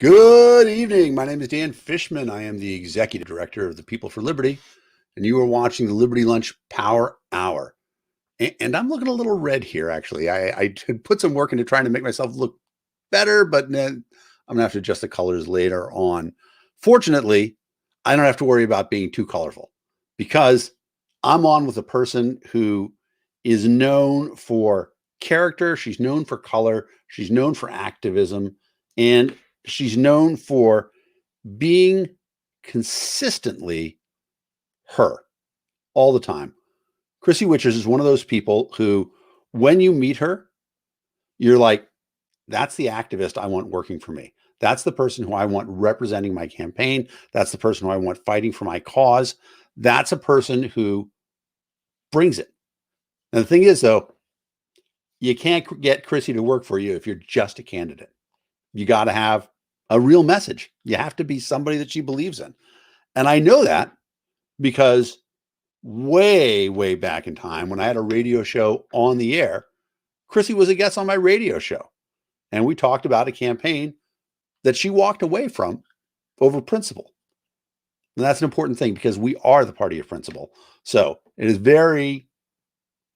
Good evening. My name is Dan Fishman. I am the executive director of the People for Liberty, and you are watching the Liberty Lunch Power Hour. And I'm looking a little red here, actually. I put some work into trying to make myself look better, but then I'm going to have to adjust the colors later on. Fortunately, I don't have to worry about being too colorful because I'm on with a person who is known for character. She's known for color. She's known for activism. And she's known for being consistently her all the time. Kryssi Wichers is one of those people who, when you meet her, you're like, that's the activist I want working for me. That's the person who I want representing my campaign. That's the person who I want fighting for my cause. That's a person who brings it. And the thing is, though, you can't get Kryssi to work for you if you're just a candidate. You got to have a real message. You have to be somebody that she believes in. And I know that because way, way back in time when I had a radio show on the air, Kryssi was a guest on my radio show. And we talked about a campaign that she walked away from over principle. And that's an important thing because we are the party of principle. So it is very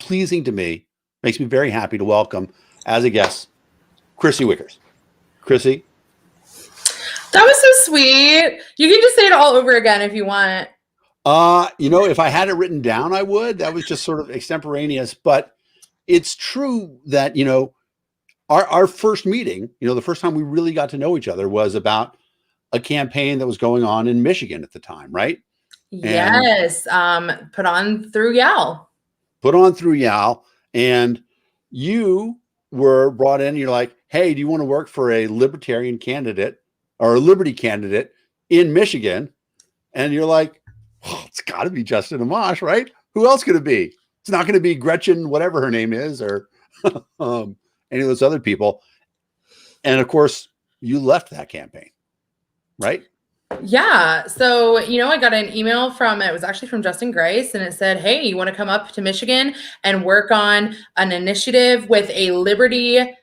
pleasing to me, makes me very happy to welcome as a guest, Kryssi Wichers. Kryssi. That was so sweet. You can just say it all over again if you want. If I had it written down, I would. That was just sort of extemporaneous. But it's true that, our first meeting, the first time we really got to know each other was about a campaign that was going on in Michigan at the time, right? Yes. Put on through YAL. Put on through YAL. And you were brought in. You're like, hey, do you want to work for a libertarian candidate or a liberty candidate in Michigan? And you're like, well, it's got to be Justin Amash, right? Who else could it be? It's not going to be Gretchen, whatever her name is, or any of those other people. And of course, you left that campaign, right? Yeah. So, I got an email it was actually from Justin Grice, and it said, hey, you want to come up to Michigan and work on an initiative with a liberty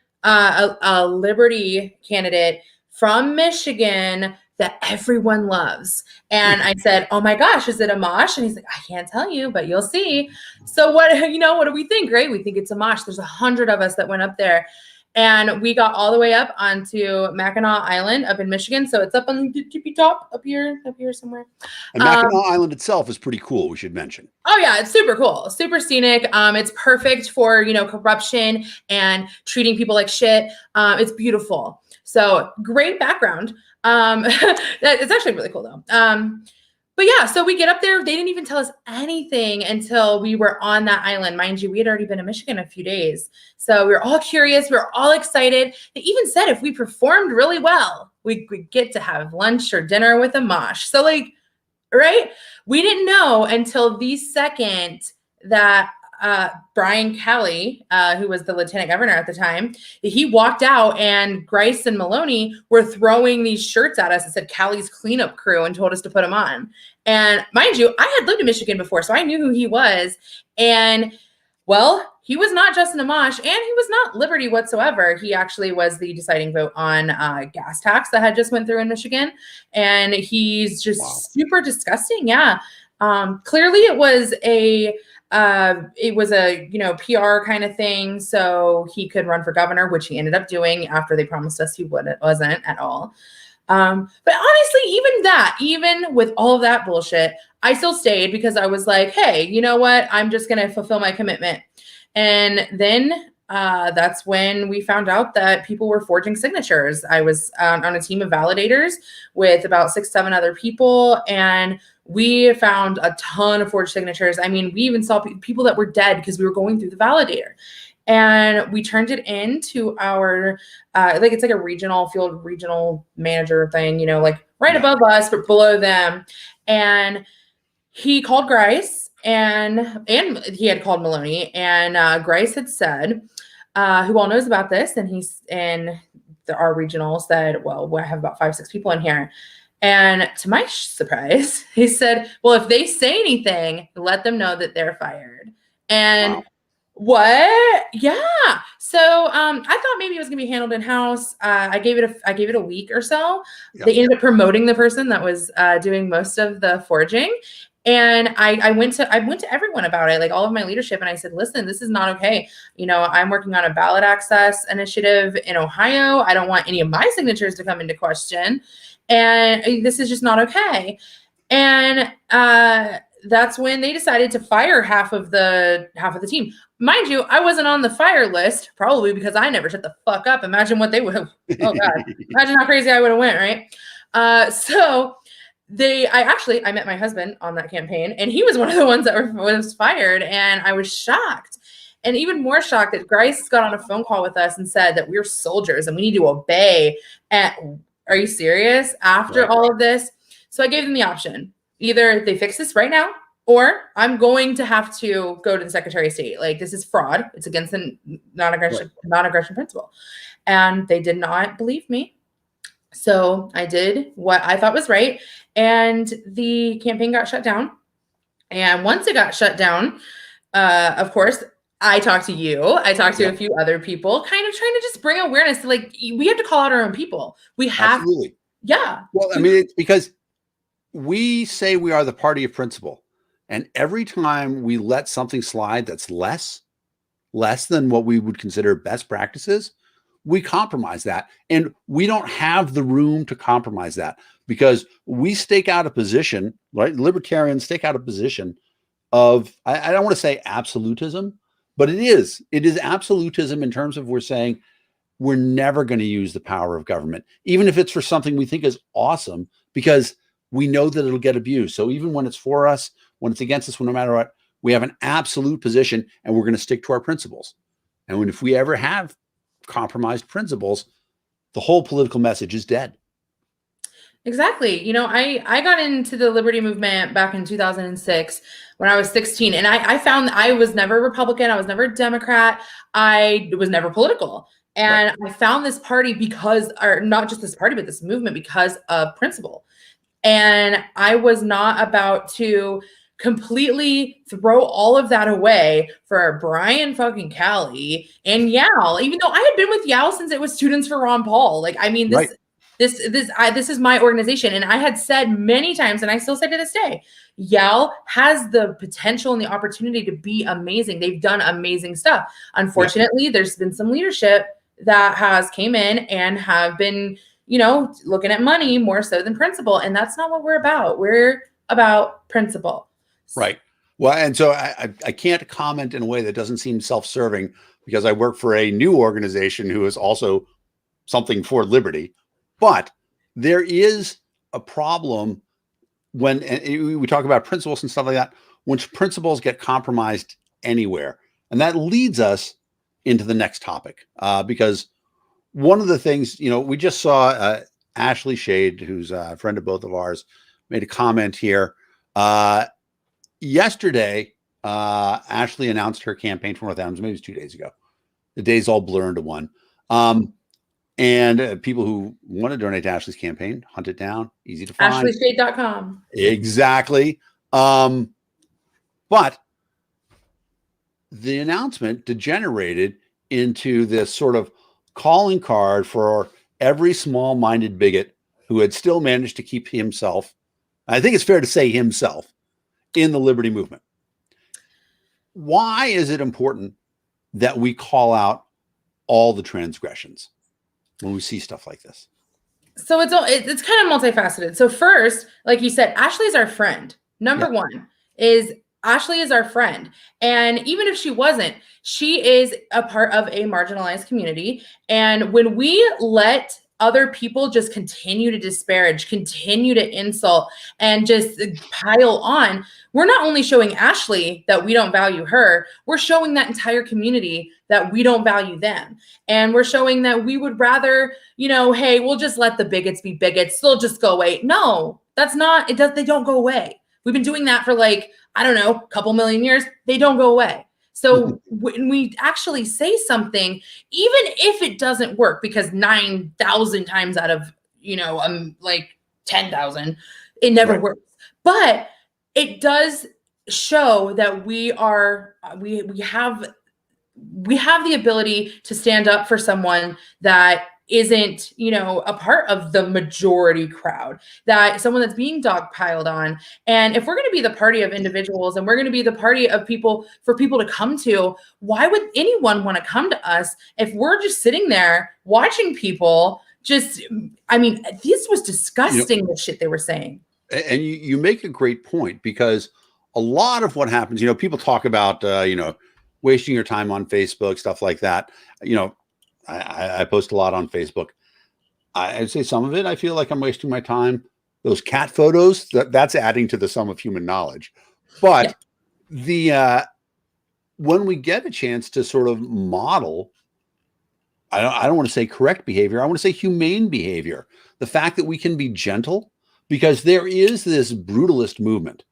candidate from Michigan that everyone loves. And I said, oh my gosh, is it Amash? And he's like, I can't tell you, but you'll see. So what do we think? Right? We think it's Amash. There's 100 of us that went up there. And we got all the way up onto Mackinac Island up in Michigan. So it's up on the tippy top up here somewhere. And Mackinac Island itself is pretty cool, we should mention. Oh yeah, it's super cool, super scenic. It's perfect for, corruption and treating people like shit. It's beautiful. So great background. It's actually really cool though. But yeah, so we get up there. They didn't even tell us anything until we were on that island. Mind you, we had already been in Michigan a few days. So we were all curious. We were all excited. They even said if we performed really well, we could get to have lunch or dinner with Amash. So right? We didn't know until the second that Brian Kelly, who was the lieutenant governor at the time, he walked out and Grice and Maloney were throwing these shirts at us that said Callie's cleanup crew and told us to put them on. And mind you, I had lived in Michigan before, so I knew who he was. And well, he was not Justin Amash, and he was not Liberty whatsoever. He actually was the deciding vote on gas tax that had just went through in Michigan. And he's just super disgusting. Yeah. Clearly it was a PR kind of thing. So he could run for governor, which he ended up doing after they promised us he wasn't at all. But honestly, even with all of that bullshit, I still stayed because I was like, hey, you know what? I'm just going to fulfill my commitment. And then that's when we found out that people were forging signatures. I was on a team of validators with about 6-7 other people, and we found a ton of forged signatures. I mean, we even saw people that were dead because we were going through the validator. And we turned it into our, it's like a regional manager thing, right above us, but below them. And he called Grice and he had called Maloney, and Grice had said, who all knows about this. And our regional said, well, we have about 5-6 people in here. And to my surprise, he said, well, if they say anything, let them know that they're fired. And What? Yeah. So I thought maybe it was gonna be handled in house. I gave it a week or so. Yeah. They ended up promoting the person that was doing most of the forging. And I went to everyone about it, like all of my leadership, and I said, listen, this is not okay. I'm working on a ballot access initiative in Ohio. I don't want any of my signatures to come into question. And this is just not okay. And that's when they decided to fire half of the team. Mind you, I wasn't on the fire list, probably because I never shut the fuck up. Imagine what they would have. Oh God, imagine how crazy I would have went, right? So I met my husband on that campaign, and he was one of the ones that was fired, and I was shocked. And even more shocked that Grice got on a phone call with us and said that we're soldiers and we need to obey. And are you serious? After all of this? So I gave them the option. Either they fix this right now, or I'm going to have to go to the Secretary of State. Like, this is fraud. It's against the non-aggression principle. And they did not believe me. So I did what I thought was right. And the campaign got shut down. And once it got shut down, of course, I talked to you. I talked to a few other people, kind of trying to just bring awareness to, like, we have to call out our own people. We have. Absolutely. Yeah. Well, I mean, it's because we say we are the party of principle. And every time we let something slide that's less than what we would consider best practices, we compromise that. And we don't have the room to compromise that because we stake out a position, right? Libertarians stake out a position of, I don't want to say absolutism, but it is absolutism in terms of we're saying we're never going to use the power of government, even if it's for something we think is awesome, because we know that it'll get abused. So even when it's for us, when it's against us, no matter what, we have an absolute position and we're going to stick to our principles. And if we ever have compromised principles, the whole political message is dead. Exactly. I got into the liberty movement back in 2006 when I was 16, and I found I was never Republican. I was never Democrat. I was never political. And I found this party or not just this party, but this movement because of principle. And I was not about to completely throw all of that away for Brian fucking Kelly and Yao, even though I had been with Yao since it was Students for Ron Paul. Like, I mean, this is my organization. And I had said many times, and I still say to this day, Yao has the potential and the opportunity to be amazing. They've done amazing stuff. Unfortunately, there's been some leadership that has came in and have been, looking at money more so than principle. And that's not what we're about. We're about principle. Right. Well, and so I can't comment in a way that doesn't seem self-serving because I work for a new organization who is also something for liberty. But there is a problem when we talk about principles and stuff like that, when principles get compromised anywhere. And that leads us into the next topic, because one of the things, we just saw Ashley Shade, who's a friend of both of ours, made a comment here. Yesterday, Ashley announced her campaign for North Adams. Maybe it was 2 days ago. The days all blur into one. And people who want to donate to Ashley's campaign, hunt it down, easy to find. AshleyShade.com. Exactly. But the announcement degenerated into this sort of calling card for every small-minded bigot who had still managed to keep himself, I think it's fair to say himself, in the liberty movement. Why is it important that we call out all the transgressions when we see stuff like this? So it's kind of multifaceted. So first, like you said, Ashley is our friend. Number one is Ashley is our friend. And even if she wasn't, she is a part of a marginalized community. And when we let other people just continue to disparage, continue to insult, and just pile on, we're not only showing Ashley that we don't value her, we're showing that entire community that we don't value them. And we're showing that we would rather, hey, we'll just let the bigots be bigots. They'll just go away. No, that's not, they don't go away. We've been doing that for a couple million years. They don't go away. So when we actually say something, even if it doesn't work, because 9,000 times out of, 10,000, it never works. But it does show that we have we have the ability to stand up for someone that isn't, a part of the majority crowd, that someone that's being dogpiled on. And if we're going to be the party of individuals and we're going to be the party of people for people to come to, why would anyone want to come to us if we're just sitting there watching people this was disgusting, the shit they were saying. And you make a great point, because a lot of what happens, people talk about, wasting your time on Facebook, stuff like that. I post a lot on Facebook. I'd say some of it, I feel like I'm wasting my time. Those cat photos, that's adding to the sum of human knowledge. But when we get a chance to sort of model, I don't want to say correct behavior, I want to say humane behavior. The fact that we can be gentle, because there is this brutalist movement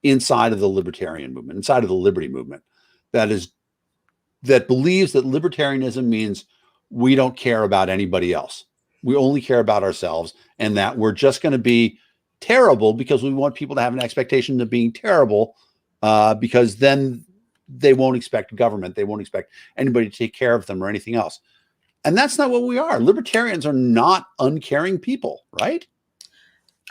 inside of the libertarian movement, inside of the liberty movement, that believes that libertarianism means we don't care about anybody else. We only care about ourselves, and that we're just going to be terrible because we want people to have an expectation of being terrible, because then they won't expect government. They won't expect anybody to take care of them or anything else. And that's not what we are. Libertarians are not uncaring people, right?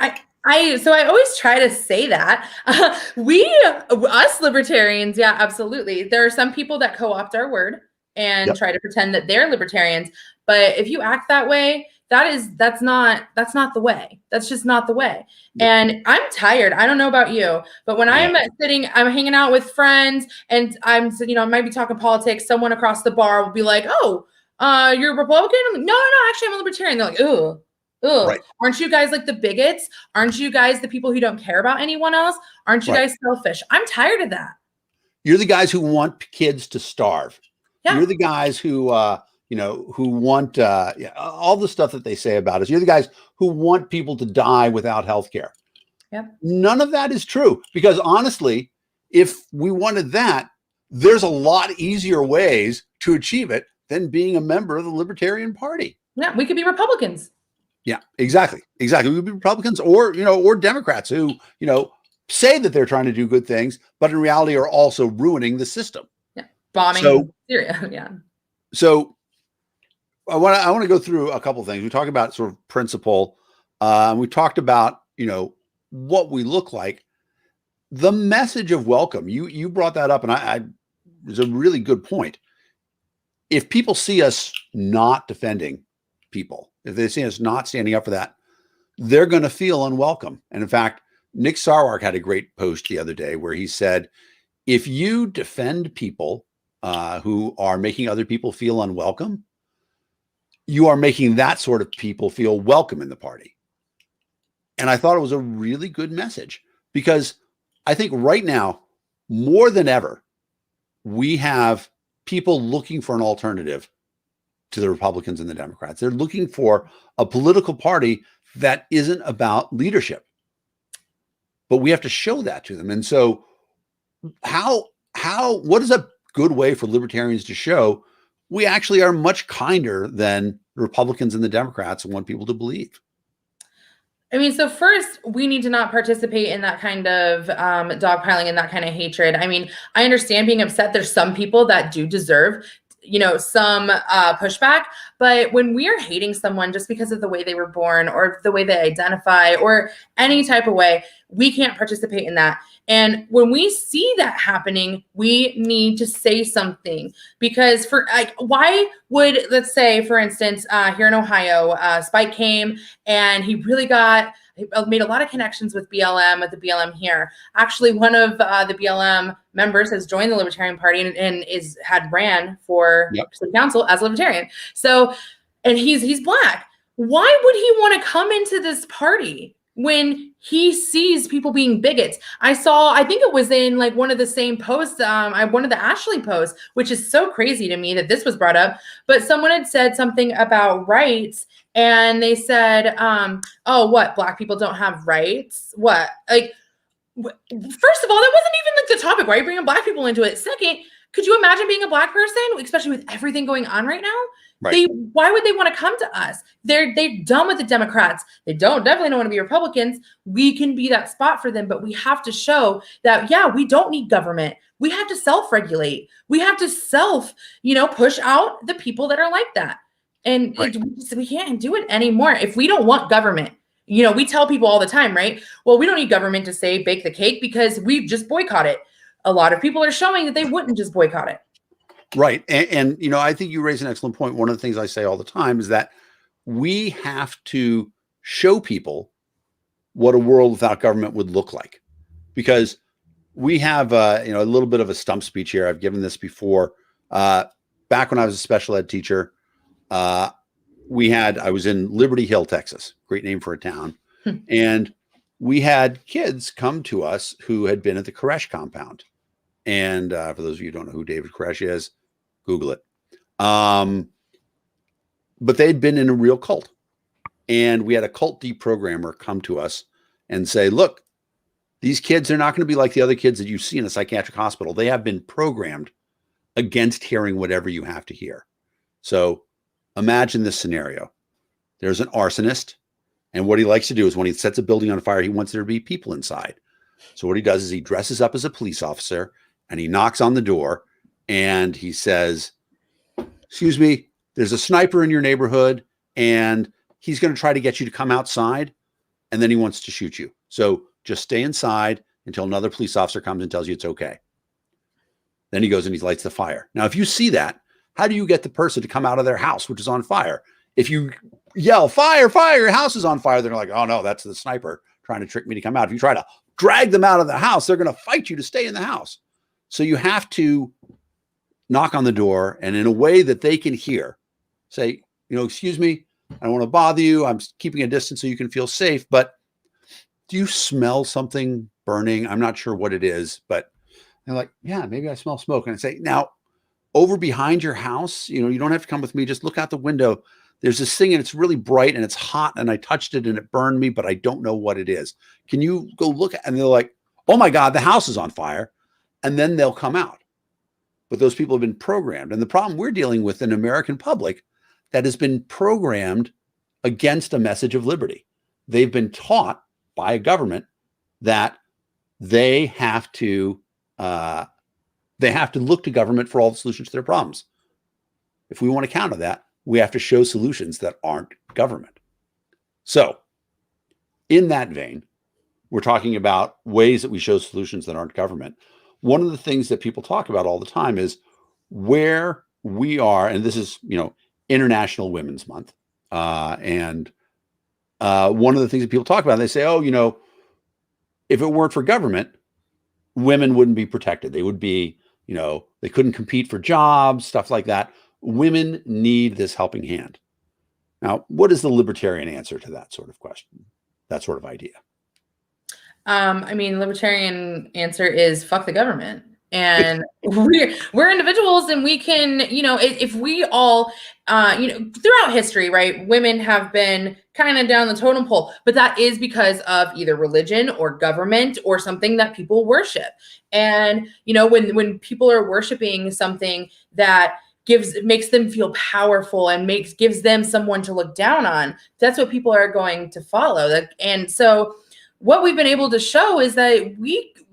So I always try to say that us libertarians, yeah, absolutely. There are some people that co-opt our word and try to pretend that they're libertarians. But if you act that way, that's not the way. That's just not the way. And I'm tired. I don't know about you, but when I'm hanging out with friends and I might be talking politics, someone across the bar will be like, "Oh, you're a Republican?" I'm like, no, actually I'm a libertarian. They're like, "Ugh. Right. Aren't you guys like the bigots? Aren't you guys the people who don't care about anyone else? Aren't you guys selfish?" I'm tired of that. You're the guys who want kids to starve. Yeah. You're the guys who, who want all the stuff that they say about us. You're the guys who want people to die without health care. Yep. None of that is true, because honestly, if we wanted that, there's a lot easier ways to achieve it than being a member of the Libertarian Party. Yeah, we could be Republicans. Yeah, exactly. We would be Republicans or Democrats who, say that they're trying to do good things, but in reality are also ruining the system. Yeah, bombing Syria. Yeah. So I want to go through a couple of things. We talked about sort of principle. We talked about, what we look like. The message of welcome. You brought that up, and it was a really good point. If people see us not defending people, if they see us not standing up for that, they're going to feel unwelcome. And in fact, Nick Sarwark had a great post the other day where he said, if you defend people who are making other people feel unwelcome, you are making that sort of people feel welcome in the party. And I thought it was a really good message, because I think right now, more than ever, we have people looking for an alternative to the Republicans and the Democrats. They're looking for a political party that isn't about leadership. But we have to show that to them. And so what is a good way for libertarians to show we actually are much kinder than the Republicans and the Democrats want people to believe? I mean, so first, we need to not participate in that kind of dogpiling and that kind of hatred. I mean, I understand being upset. There's some people that do deserve some pushback, but when we are hating someone just because of the way they were born or the way they identify or any type of way, we can't participate in that. And when we see that happening, we need to say something, because why would, let's say, for instance, here in Ohio, Spike came and he really made a lot of connections with BLM at the BLM here. Actually, one of the BLM members has joined the Libertarian Party and had ran for city council as a Libertarian. So, and he's Black. Why would he want to come into this party when he sees people being bigots? I think it was in like one of the same posts, one of the Ashley posts, which is so crazy to me that this was brought up, but someone had said something about rights. And they said, "Oh, what? Black people don't have rights? What? Like, first of all, that wasn't even like the topic. Why are you bringing Black people into it? Second, could you imagine being a Black person, especially with everything going on right now? Right. Why would they want to come to us? They're done with the Democrats. They definitely don't want to be Republicans. We can be that spot for them, but we have to show that, yeah, we don't need government. We have to self-regulate. We have to push out the people that are like that. And Right. we can't do it anymore. If we don't want government, we tell people all the time, right? Well, we don't need government to say bake the cake because we just boycott it. A lot of people are showing that they wouldn't just boycott it. Right. And I think you raise an excellent point. One of the things I say all the time is that we have to show people what a world without government would look like, because we have, a little bit of a stump speech here. I've given this before. Back when I was a special ed teacher, I was in Liberty Hill, Texas, great name for a town. And we had kids come to us who had been at the Koresh compound. And for those of you who don't know who David Koresh is, Google it. But they'd been in a real cult. And we had a cult deprogrammer come to us and say, look, these kids are not going to be like the other kids that you see in a psychiatric hospital. They have been programmed against hearing whatever you have to hear. So imagine this scenario. There's an arsonist, and what he likes to do is when he sets a building on fire, he wants there to be people inside. So what he does is he dresses up as a police officer and he knocks on the door and he says, excuse me, there's a sniper in your neighborhood and he's going to try to get you to come outside and then he wants to shoot you. So just stay inside until another police officer comes and tells you it's okay. Then he goes and he lights the fire. Now, if you see that, how do you get the person to come out of their house, which is on fire? If you yell, fire, fire, your house is on fire, they're like, oh no, that's the sniper trying to trick me to come out. If you try to drag them out of the house, they're going to fight you to stay in the house. So you have to knock on the door and in a way that they can hear, say, excuse me, I don't want to bother you. I'm keeping a distance so you can feel safe, but do you smell something burning? I'm not sure what it is, but they're like, yeah, maybe I smell smoke. And I say, now over behind your house, you don't have to come with me. Just look out the window. There's this thing and it's really bright and it's hot and I touched it and it burned me, but I don't know what it is. Can you go look at? And they're like, oh my God, the house is on fire. And then they'll come out. But those people have been programmed. And the problem we're dealing with in American public that has been programmed against a message of liberty. They've been taught by a government that they have to look to government for all the solutions to their problems. If we want to counter that, we have to show solutions that aren't government. So in that vein, we're talking about ways that we show solutions that aren't government. One of the things that people talk about all the time is where we are, and this is, International Women's Month. And one of the things that people talk about, they say, oh, if it weren't for government, women wouldn't be protected. They would be, they couldn't compete for jobs, stuff like that. Women need this helping hand. Now, what is the libertarian answer to that sort of question, that sort of idea? Libertarian answer is fuck the government. And we're individuals and we can, if we all, throughout history, right, women have been kind of down the totem pole, but that is because of either religion or government or something that people worship. And, when people are worshiping something that makes them feel powerful and gives them someone to look down on, that's what people are going to follow. And so what we've been able to show is that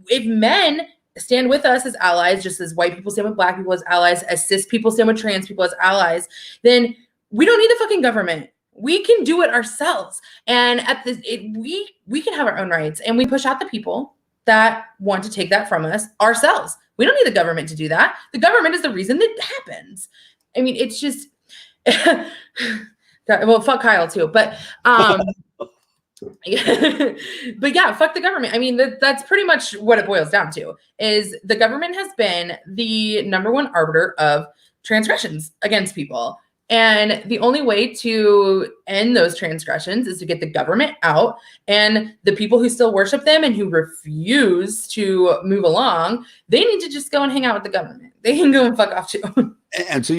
if men stand with us as allies, just as white people stand with black people as allies, as cis people stand with trans people as allies, then we don't need the fucking government. We can do it ourselves. And we can have our own rights, and we push out the people that want to take that from us ourselves. We don't need the government to do that. The government is the reason that happens. It's just, well, fuck Kyle too, but, but yeah, fuck the government. That's pretty much what it boils down to, is the government has been the number one arbiter of transgressions against people. And the only way to end those transgressions is to get the government out, and the people who still worship them and who refuse to move along, they need to just go and hang out with the government. They can go and fuck off too. And so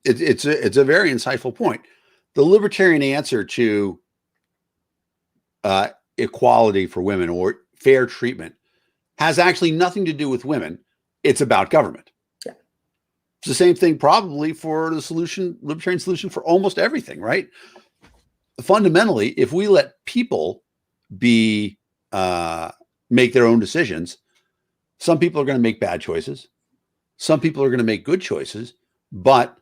it's a very insightful point. The libertarian answer to equality for women or fair treatment has actually nothing to do with women. It's about government. Yeah. It's the same thing probably for the libertarian solution for almost everything, right? Fundamentally, if we let people be make their own decisions, some people are going to make bad choices. Some people are going to make good choices, but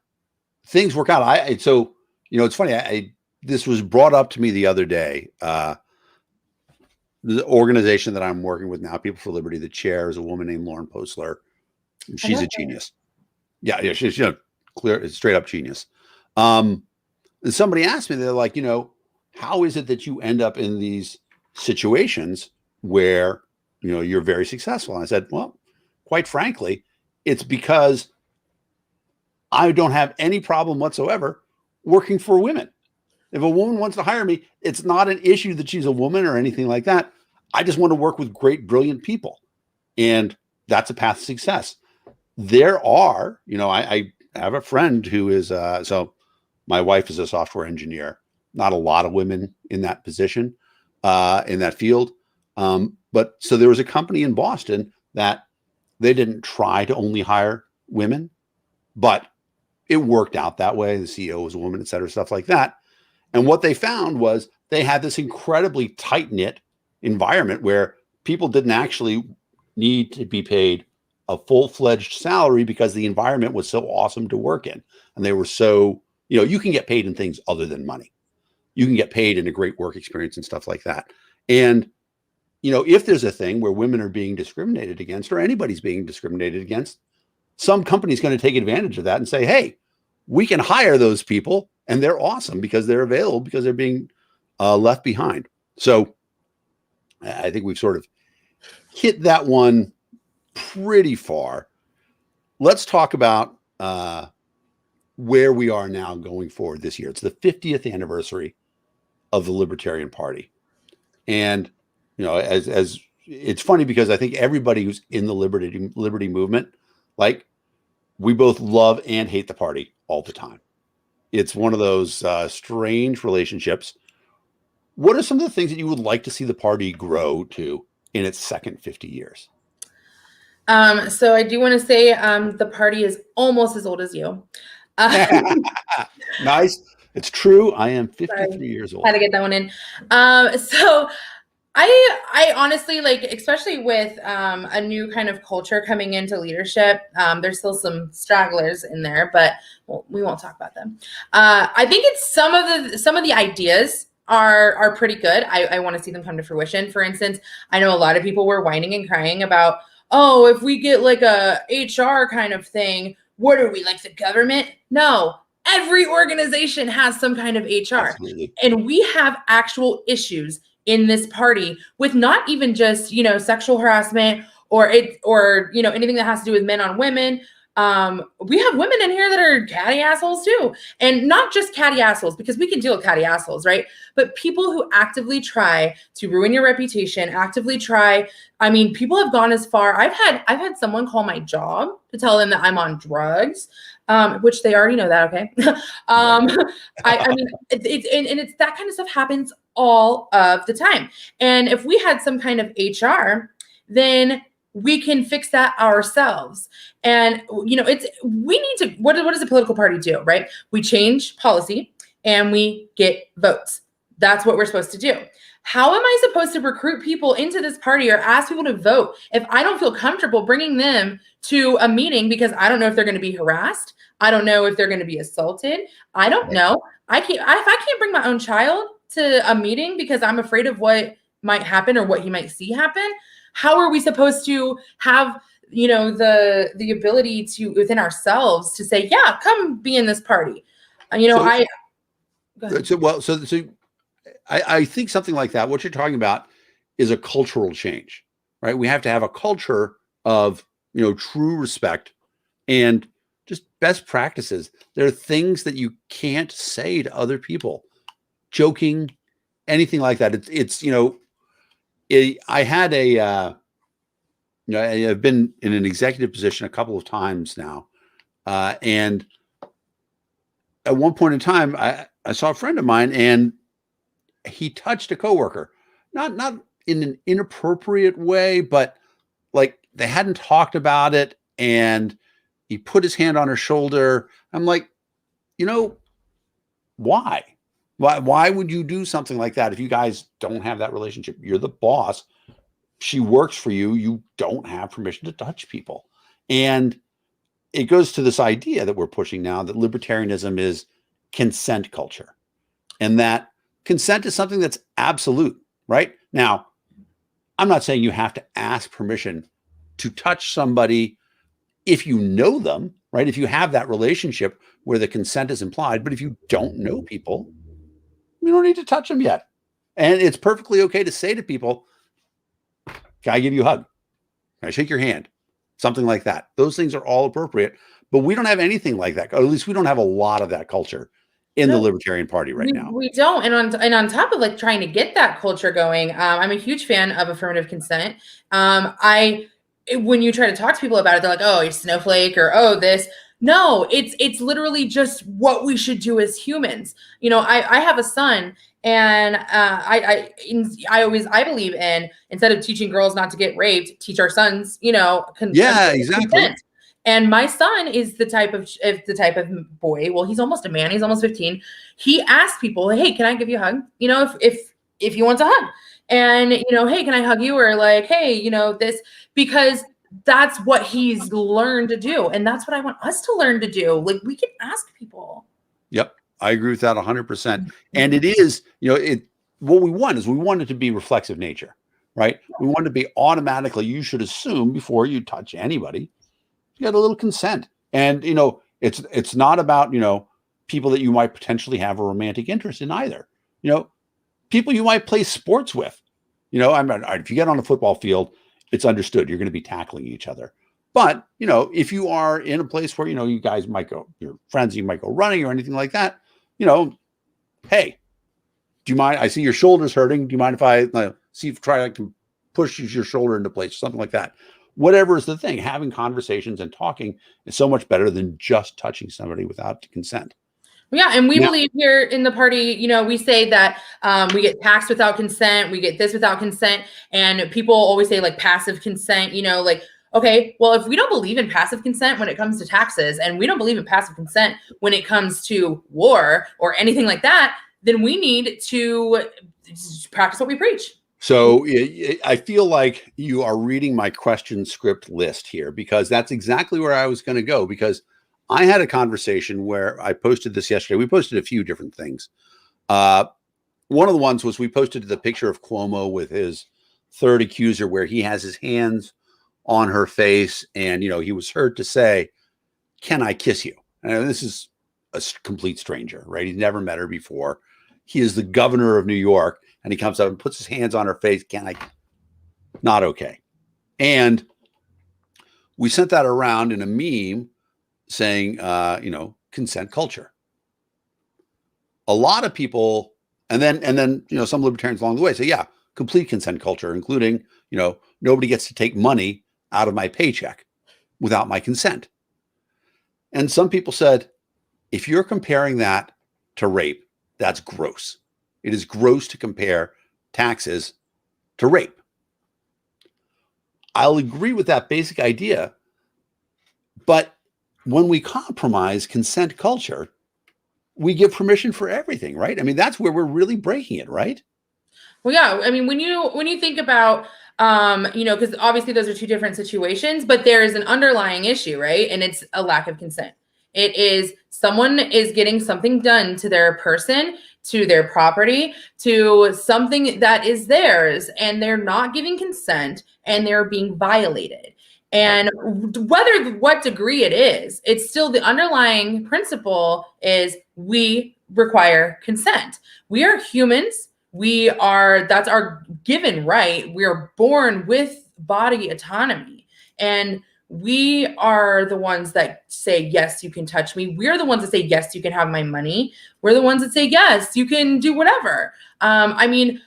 things work out. So, it's funny. This was brought up to me the other day. The organization that I'm working with now, People for Liberty, the chair is a woman named Lauren Postler. She's a genius. Yeah, she's clear, straight up genius. And somebody asked me, they're like, how is it that you end up in these situations where you're very successful? And I said, well, quite frankly, it's because I don't have any problem whatsoever working for women. If a woman wants to hire me, it's not an issue that she's a woman or anything like that. I just want to work with great, brilliant people. And that's a path to success. There are, I have a friend who is, so my wife is a software engineer. Not a lot of women in that position, in that field. But so there was a company in Boston that they didn't try to only hire women, but it worked out that way. The CEO was a woman, et cetera, stuff like that. And what they found was they had this incredibly tight-knit environment where people didn't actually need to be paid a full-fledged salary because the environment was so awesome to work in. And they were so, you can get paid in things other than money. You can get paid in a great work experience and stuff like that. And, if there's a thing where women are being discriminated against or anybody's being discriminated against, some company's going to take advantage of that and say, hey, we can hire those people and they're awesome because they're available, because they're being left behind. So I think we've sort of hit that one pretty far. Let's talk about where we are now going forward this year. It's the 50th anniversary of the Libertarian Party. And, as it's funny because I think everybody who's in the liberty movement, like, we both love and hate the party all the time. It's one of those strange relationships. What are some of the things that you would like to see the party grow to in its second 50 years? So I do want to say the party is almost as old as you. Nice. It's true. I am 53 years old. Had to get that one in. So I honestly, especially with a new kind of culture coming into leadership, there's still some stragglers in there, but we won't talk about them. I think it's some of the ideas are pretty good. I want to see them come to fruition. For instance, I know a lot of people were whining and crying about, oh, if we get like a HR kind of thing, what are we, like the government? No, every organization has some kind of HR. Absolutely. And we have actual issues in this party with not even just, sexual harassment or anything that has to do with men on women. We have women in here that are catty assholes too. And not just catty assholes, because we can deal with catty assholes, right? But people who actively try to ruin your reputation, people have gone as far. I've had someone call my job to tell them that I'm on drugs, which they already know that. Okay. It's that kind of stuff happens all of the time. And if we had some kind of HR, then we can fix that ourselves. And, we need to, what does a political party do, right? We change policy and we get votes. That's what we're supposed to do. How am I supposed to recruit people into this party or ask people to vote if I don't feel comfortable bringing them to a meeting because I don't know if they're going to be harassed? I don't know if they're going to be assaulted. I don't know. If I can't bring my own child to a meeting because I'm afraid of what might happen or what he might see happen, how are we supposed to have, the ability to, within ourselves, to say, yeah, come be in this party? I think something like that, what you're talking about is a cultural change, right? We have to have a culture of, true respect and just best practices. There are things that you can't say to other people, joking, anything like that. I had I've been in an executive position a couple of times now. And at one point in time, I saw a friend of mine and he touched a coworker, not in an inappropriate way, but like they hadn't talked about it. And He put his hand on her shoulder. I'm like, you know, why? Why would you do something like that if you guys don't have that relationship? You're the boss. She works for you. You don't have permission to touch people. And it goes to this idea that we're pushing now that libertarianism is consent culture and that consent is something that's absolute, right? Now, I'm not saying you have to ask permission to touch somebody if you know them, right? If you have that relationship where the consent is implied, but if you don't know people, you don't need to touch them yet. And it's perfectly okay to say to people, can I give you a hug? Can I shake your hand? Something like that. Those things are all appropriate, but we don't have anything like that. Or at least we don't have a lot of that culture in the Libertarian Party right now. We don't. And on top of like trying to get that culture going, I'm a huge fan of affirmative consent. When you try to talk to people about it, they're like, oh, you're snowflake or, oh, this. No, it's literally just what we should do as humans. You know, I have a son and I believe in, instead of teaching girls not to get raped, teach our sons, you know, exactly. Consent. And my son is the type of boy. Well, he's almost a man. He's almost 15. He asks people, hey, can I give you a hug? You know, if he wants a hug. And, you know, hey, can I hug you? Or like, hey, you know, this, because that's what he's learned to do. And that's what I want us to learn to do. Like, we can ask people. Yep. I agree with that 100%. And it is, you know, what we want is we want it to be reflexive nature, right? We want it to be automatically, you should assume before you touch anybody, you got a little consent. And, you know, it's not about, you know, people that you might potentially have a romantic interest in either. You know, people you might play sports with. You know, if you get on a football field, it's understood you're going to be tackling each other. But, you know, if you are in a place where, you know, you guys might go, your friends, you might go running or anything like that, you know, hey, do you mind? I see your shoulder's hurting. Do you mind if I try to push your shoulder into place, something like that? Whatever is the thing, having conversations and talking is so much better than just touching somebody without consent. Yeah, and we believe here in the party, you know, we say that we get taxed without consent, we get this without consent, and people always say like passive consent, you know, like, okay, well, if we don't believe in passive consent when it comes to taxes, and we don't believe in passive consent when it comes to war or anything like that, then we need to practice what we preach. So I feel like you are reading my question script list here, because that's exactly where I was going to go, because I had a conversation where I posted this yesterday. We posted a few different things. One of the ones was we posted the picture of Cuomo with his third accuser, where he has his hands on her face. And, you know, he was heard to say, can I kiss you? And this is a complete stranger, right? He's never met her before. He is the governor of New York. And he comes up and puts his hands on her face. Can I? Not okay. And we sent that around in a meme saying, you know, consent culture. A lot of people, and then, you know, some libertarians along the way say, yeah, complete consent culture, including, you know, nobody gets to take money out of my paycheck without my consent. And some people said, if you're comparing that to rape, that's gross. It is gross to compare taxes to rape. I'll agree with that basic idea, but when we compromise consent culture, we give permission for everything, right? I mean, that's where we're really breaking it, right? Well, yeah. I mean, when you think about, you know, because obviously those are two different situations, but there is an underlying issue, right? And it's a lack of consent. It is someone is getting something done to their person, to their property, to something that is theirs, and they're not giving consent and they're being violated. And what degree it is, it's still the underlying principle is we require consent. We are humans. That's our given right. We are born with body autonomy. And we are the ones that say, yes, you can touch me. We're the ones that say, yes, you can have my money. We're the ones that say, yes, you can do whatever. I mean,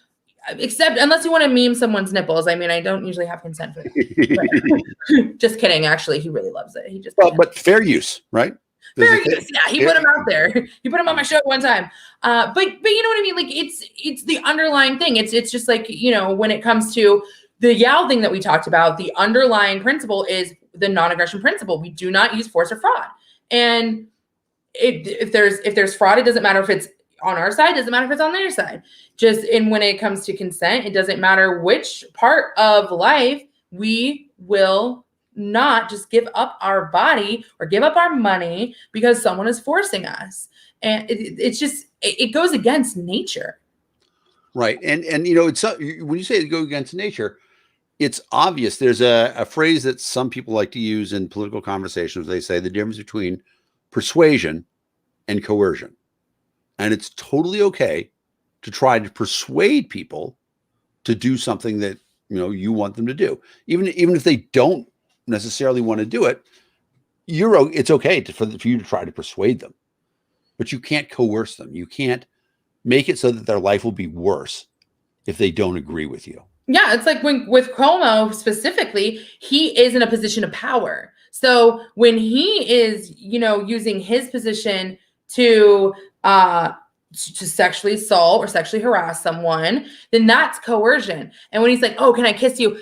except unless you want to meme someone's nipples. I mean, I don't usually have consent for that. Just kidding. Actually, he really loves it. He just but fair use, right? Fair use. Yeah, he put him out there. He put him on my show one time. But you know what I mean? Like it's the underlying thing. It's just like, you know, when it comes to the Yao thing that we talked about, the underlying principle is the non-aggression principle. We do not use force or fraud. And if there's fraud, it doesn't matter if it's on our side, doesn't matter if it's on their side. When it comes to consent, it doesn't matter which part of life. We will not just give up our body or give up our money because someone is forcing us. And it goes against nature. Right. And it's when you say it goes against nature, it's obvious. There's a phrase that some people like to use in political conversations. They say the difference between persuasion and coercion. And it's totally okay to try to persuade people to do something that, you want them to do. Even if they don't necessarily want to do it, it's okay for you to try to persuade them. But you can't coerce them. You can't make it so that their life will be worse if they don't agree with you. Yeah, it's like with Cuomo specifically, he is in a position of power. So when he is, using his position to sexually assault or sexually harass someone, then that's coercion. And when he's like, "Oh, can I kiss you?"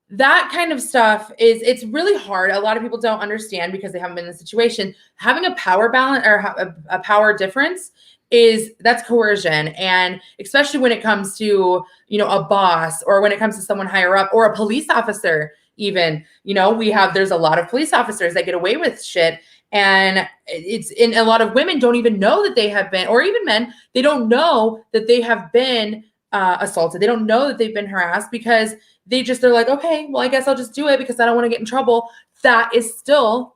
That kind of stuff it's really hard. A lot of people don't understand because they haven't been in the situation. Having a power balance or a power difference that's coercion. And especially when it comes to, a boss, or when it comes to someone higher up, or a police officer, even, there's a lot of police officers that get away with shit. And a lot of women don't even know that they have been, or even men, they don't know that they have been assaulted. They don't know that they've been harassed because they're like, okay, well, I guess I'll just do it because I don't want to get in trouble. That is still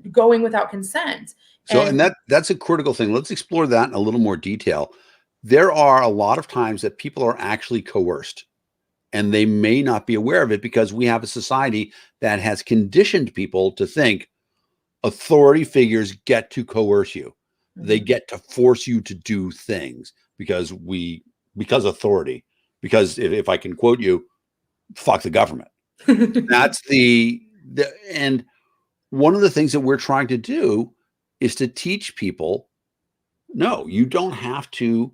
going without consent. So, and that's a critical thing. Let's explore that in a little more detail. There are a lot of times that people are actually coerced, and they may not be aware of it because we have a society that has conditioned people to think authority figures get to coerce you. Mm-hmm. They get to force you to do things because authority, because if I can quote you, fuck the government. That's and one of the things that we're trying to do is to teach people, no, you don't have to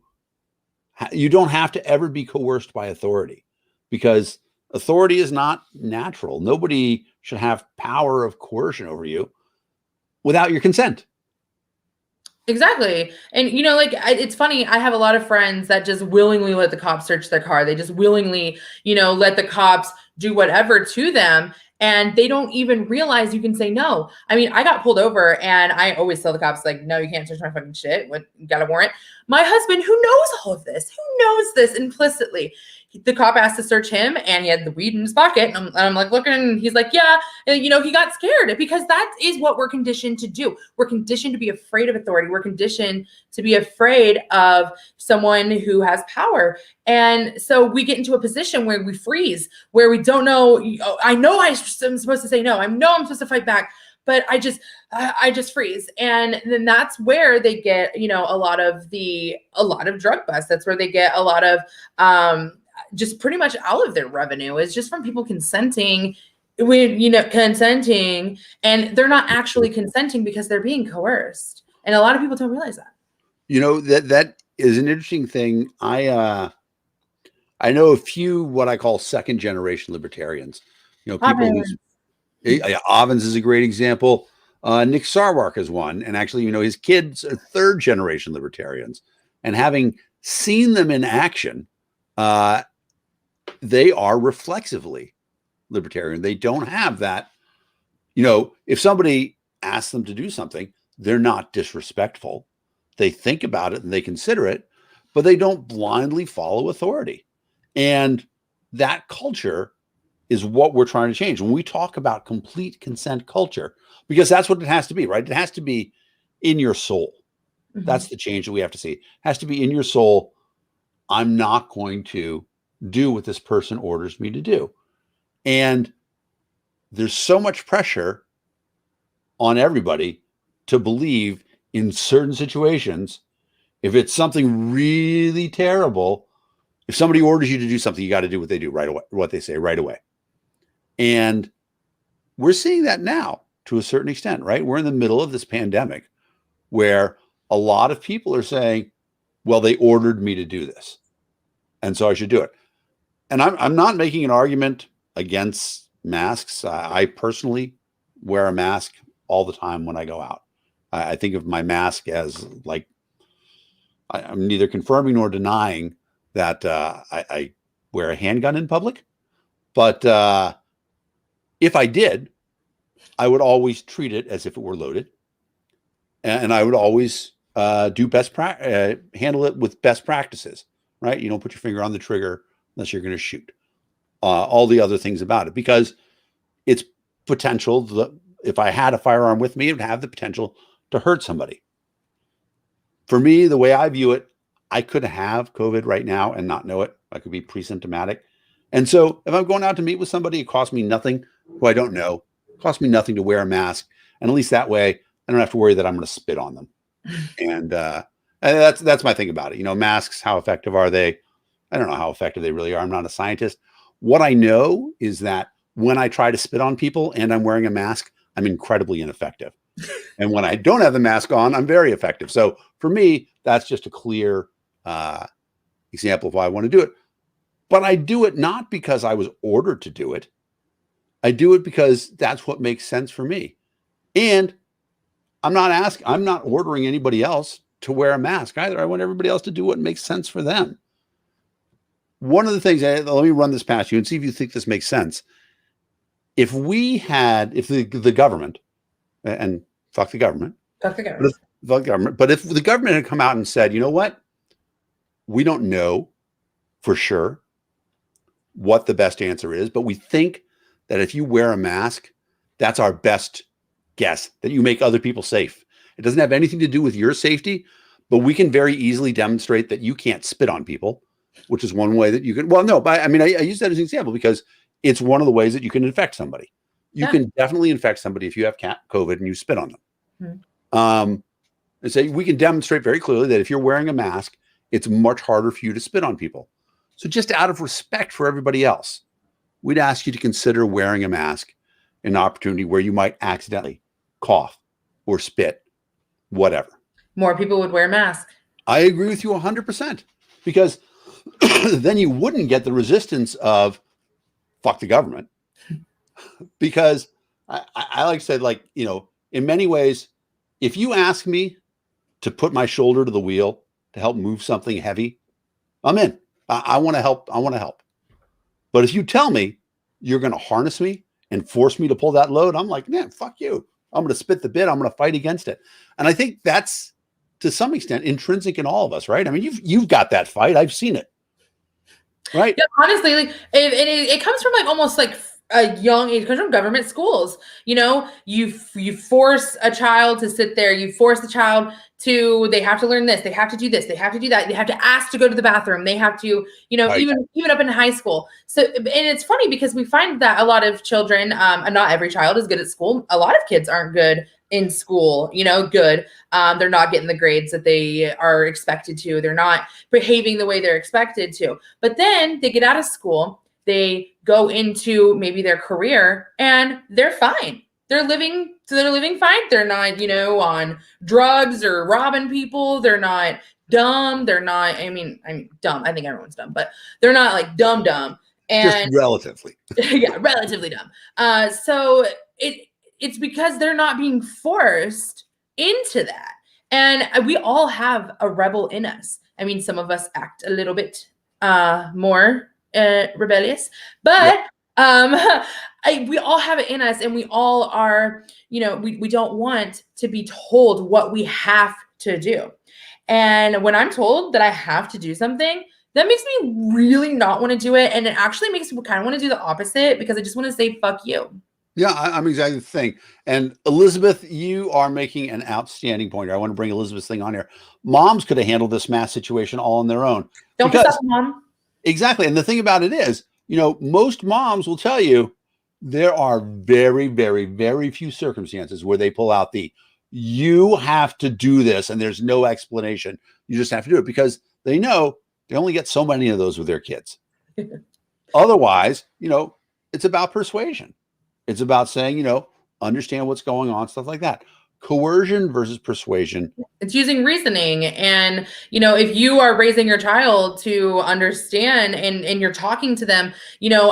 ever be coerced by authority, because authority is not natural. Nobody should have power of coercion over you without your consent. Exactly. And, it's funny. I have a lot of friends that just willingly let the cops search their car. They just willingly, let the cops do whatever to them. And they don't even realize you can say no. I mean, I got pulled over and I always tell the cops, like, no, you can't search my fucking shit. What, you got a warrant? My husband, who knows all of this, who knows this implicitly, the cop asked to search him and he had the weed in his pocket. And I'm like looking, and he's like, yeah, he got scared, because that is what we're conditioned to do. We're conditioned to be afraid of authority. We're conditioned to be afraid of someone who has power. And so we get into a position where we freeze, where we don't know, I know I'm supposed to say no. I know I'm supposed to fight back, but I just freeze. And then that's where they get, a lot of drug busts. That's where they get a lot of, just pretty much all of their revenue is just from people consenting, and they're not actually consenting because they're being coerced. And a lot of people don't realize that. That is an interesting thing. I know a few what I call second generation libertarians. People Ovens is a great example. Nick Sarwark is one, and actually, his kids are third generation libertarians. And having seen them in action, they are reflexively libertarian. They don't have that. If somebody asks them to do something, they're not disrespectful. They think about it and they consider it, but they don't blindly follow authority. And that culture is what we're trying to change. When we talk about complete consent culture, because that's what it has to be, right? It has to be in your soul. Mm-hmm. That's the change that we have to see. It has to be in your soul. I'm not going to do what this person orders me to do. And there's so much pressure on everybody to believe in certain situations. If it's something really terrible, if somebody orders you to do something, you got to do what they do right away, what they say right away. And we're seeing that now to a certain extent, right? We're in the middle of this pandemic where a lot of people are saying, well, they ordered me to do this, and so I should do it. And I'm not making an argument against masks. I personally wear a mask all the time when I go out. I think of my mask as like, I'm neither confirming nor denying that I wear a handgun in public. But if I did, I would always treat it as if it were loaded. And I would always handle it with best practices, right? You don't put your finger on the trigger unless you're going to shoot. All the other things about it, because it's potential. If I had a firearm with me, it would have the potential to hurt somebody. For me, the way I view it, I could have COVID right now and not know it. I could be pre-symptomatic. And so if I'm going out to meet with somebody, it costs me nothing, who I don't know. It costs me nothing to wear a mask. And at least that way, I don't have to worry that I'm going to spit on them. And that's my thing about it. You know, masks, how effective are they? I don't know how effective they really are. I'm not a scientist. What I know is that when I try to spit on people and I'm wearing a mask, I'm incredibly ineffective. And when I don't have the mask on, I'm very effective. So for me, that's just a clear example of why I want to do it. But I do it not because I was ordered to do it. I do it because that's what makes sense for me. And I'm not ordering anybody else to wear a mask either. I want everybody else to do what makes sense for them. One of the things, let me run this past you and see if you think this makes sense. If the government, and fuck the government, but if the government had come out and said, you know what, we don't know for sure what the best answer is, but we think that if you wear a mask, that's our best guess, that you make other people safe. It doesn't have anything to do with your safety, but we can very easily demonstrate that you can't spit on people, which is one way that you can. Well, no, but I mean, I use that as an example because it's one of the ways that you can infect somebody. You can definitely infect somebody if you have COVID and you spit on them. And say we can demonstrate very clearly that if you're wearing a mask, it's much harder for you to spit on people. So just out of respect for everybody else, we'd ask you to consider wearing a mask in an opportunity where you might accidentally cough or spit, whatever. More people would wear masks. I agree with you 100% because then you wouldn't get the resistance of fuck the government. Because I like said, like, you know, in many ways, if you ask me to put my shoulder to the wheel to help move something heavy, I'm in. I want to help. I want to help. But if you tell me you're going to harness me and force me to pull that load, I'm like, man, fuck you. I'm going to spit the bit. I'm going to fight against it. And I think that's to some extent intrinsic in all of us, right? I mean, you've got that fight. I've seen it. Right. Yeah, honestly, like it comes from like almost like a young age, comes from government schools. You know, you force a child to sit there. You force the child to, they have to learn this. They have to do this. They have to do that. They have to ask to go to the bathroom. They have to, you know, Right. even up in high school. So, and it's funny because we find that a lot of children, and not every child is good at school. A lot of kids aren't good in school, you know, good. They're not getting the grades that they are expected to. They're not behaving the way they're expected to. But then they get out of school, they go into maybe their career and they're fine. They're living fine. They're not, you know, on drugs or robbing people. They're not dumb. They're not, I mean, dumb. I think everyone's dumb, but they're not like dumb. And Just relatively. yeah, relatively dumb. So it's because they're not being forced into that. And we all have a rebel in us. I mean, some of us act a little bit more rebellious, but we all have it in us, and we all are, you know, we don't want to be told what we have to do. And when I'm told that I have to do something, that makes me really not want to do it. And it actually makes me kind of want to do the opposite because I just want to say, fuck you. Yeah, I'm exactly the thing. And Elizabeth, you are making an outstanding point here. I want to bring Elizabeth's thing on here. Moms could have handled this mass situation all on their own. Don't piss off, Mom. Exactly. And the thing about it is, you know, most moms will tell you there are very, very, very few circumstances where they pull out you have to do this and there's no explanation. You just have to do it because they know they only get so many of those with their kids. Otherwise, you know, it's about persuasion. It's about saying, you know, understand what's going on, stuff like that. Coercion versus persuasion. It's using reasoning. And, you know, if you are raising your child to understand and you're talking to them, you know,